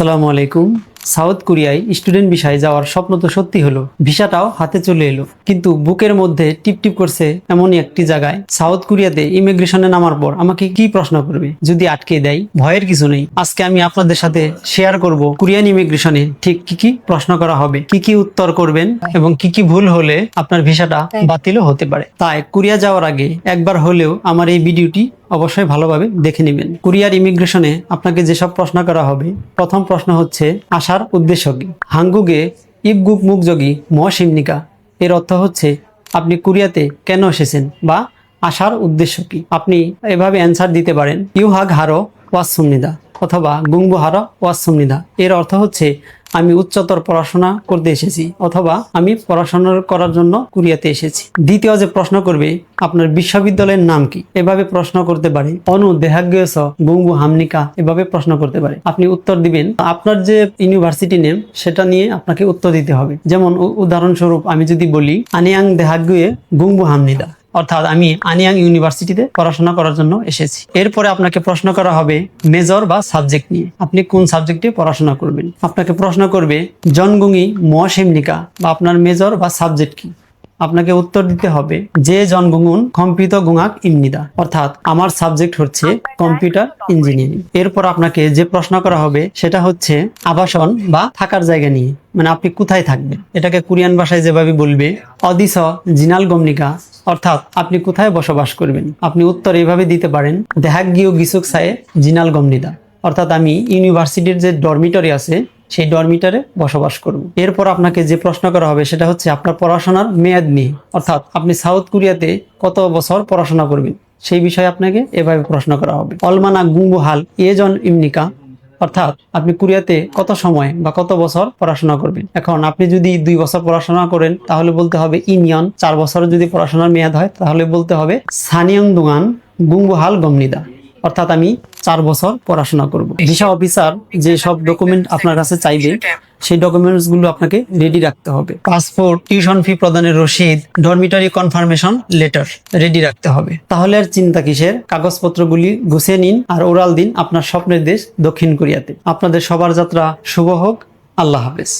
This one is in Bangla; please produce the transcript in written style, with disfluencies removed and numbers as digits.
আসসালামু আলাইকুম। সাউথ কোরিয়ায় স্টুডেন্ট ভিসায় যাওয়ার স্বপ্ন তো সত্যি হলো, ভিসাটাও হাতে চলে এলো, কিন্তু বুকের মধ্যে টিপটিপ করছে এমনই একটি জায়গায়। সাউথ কোরিয়াতে ইমিগ্রেশনে নামার পর আমাকে কি প্রশ্ন করবে যদি আটকে দেয়? ভয়ের কিছু নেই। আজকে আমি আপনাদের সাথে শেয়ার করব কোরিয়ান ইমিগ্রেশনে ঠিক কি কি প্রশ্ন করা হবে, কি কি উত্তর করবেন এবং কি কি ভুল হলে আপনার ভিসাটা বাতিলও হতে পারে। তাই কোরিয়া যাওয়ার আগে একবার হলেও আমার এই ভিডিওটি অবশ্যই ভালোভাবে দেখে নেবেন। কোরিয়ার ইমিগ্রেশনে আপনাকে যেসব প্রশ্ন করা হবে, প্রথম প্রশ্ন হচ্ছে আসার উদ্দেশ্য কি। হাঙ্গুগে ইবগুক মুকজগি মশিমনিকা এর অর্থ হচ্ছে আপনি কোরিয়াতে কেন এসেছেন বা আসার উদ্দেশ্য কি। আপনি এভাবে অ্যান্সার দিতে পারেন ইউহাগ হারো ওয়াসুমনিদা অথবা গুংবু হারো ওয়াসুমনিদা। এর অর্থ হচ্ছে আমি উচ্চতর পড়াশোনা করতে এসেছি অথবা আমি পড়াশোনা করার জন্য কোরিয়াতে এসেছি। দ্বিতীয় যে প্রশ্ন করবে আপনার বিশ্ববিদ্যালয়ের নাম কি, এভাবে প্রশ্ন করতে পারে অনু দেহাগ্যস গুংবু হামনিকা, এভাবে প্রশ্ন করতে পারে। আপনি উত্তর দিবেন আপনার যে ইউনিভার্সিটি নেম সেটা নিয়ে আপনাকে উত্তর দিতে হবে। যেমন উদাহরণস্বরূপ আমি যদি বলি আনিয়াং দেহাগ্যে গুংবু হামনিদা, অর্থাৎ আমি আনিয়াং ইউনিভার্সিটিতে পড়াশোনা করার জন্য এসেছি। এরপরে আপনাকে প্রশ্ন করা হবে মেজর বা সাবজেক্ট নিয়ে, আপনি কোন সাবজেক্টে পড়াশোনা করবেন। আপনাকে প্রশ্ন করবে জনগুঙি মশিমনিকা বা আপনার মেজর বা সাবজেক্ট কি। আপনাকে উত্তর দিতে হবে যে জনগুঙুন কম্পিউটার গুঙাক ইমনিদা, অর্থাৎ আমার সাবজেক্ট হচ্ছে কম্পিউটার ইঞ্জিনিয়ারিং। এরপর আপনাকে যে প্রশ্ন করা হবে সেটা হচ্ছে আবাসন বা থাকার জায়গা নিয়ে, মানে আপনি কোথায় থাকবেন। এটাকে কোরিয়ান ভাষায় যেভাবে বলবে অদিস জিনাল গমনিকা, অর্থাৎ আপনি কোথায় বসবাস করবেন। আপনি উত্তর এইভাবে দিতে পারেন দেহাগিও গিসুক সায়ে জিনাল গমনিদা, অর্থাৎ আমি ইউনিভার্সিটির যে ডরমিটরি আছে সেই ডরমিটারে বসবাস করব। এরপর আপনাকে যে প্রশ্ন করা হবে সেটা হচ্ছে আপনার পড়াশোনার মেয়াদ নিয়ে, অর্থাৎ আপনি সাউথ কোরিয়াতে কত বছর পড়াশোনা করবেন সেই বিষয়ে আপনাকে এভাবে প্রশ্ন করা হবে অলমানা গুংবু হাল এজন ইমনিকা, অর্থাৎ আপনি কোরিয়াতে কত সময় বা কত বছর পড়াশোনা করবেন। এখন আপনি যদি 2 বছর পড়াশোনা করেন তাহলে বলতে হবে ইনিয়ন। 4 বছর যদি পড়াশোনার মেয়াদ হয় তাহলে বলতে হবে সানিয়ং দুঙান গুংবু হাল গমনিদা, অর্থাৎ আমি 4 বছর পড়াশোনা করব। ভিসা অফিসার যে সব ডকুমেন্ট আপনার কাছে চাইবে সেই ডকুমেন্টস গুলো আপনাকে রেডি রাখতে হবে। পাসপোর্ট, টিউশন ফি প্রদানের রসিদ, ডরমিটরি কনফার্মেশন লেটার রেডি রাখতে হবে। তাহলে আর চিন্তা কিসের, কাগজপত্রগুলি গুছিয়ে নিন আর ওরাল দিন আপনার স্বপ্নের দেশ দক্ষিণ কোরিয়াতে। আপনাদের সবার যাত্রা শুভ হোক। আল্লাহ হাফেজ।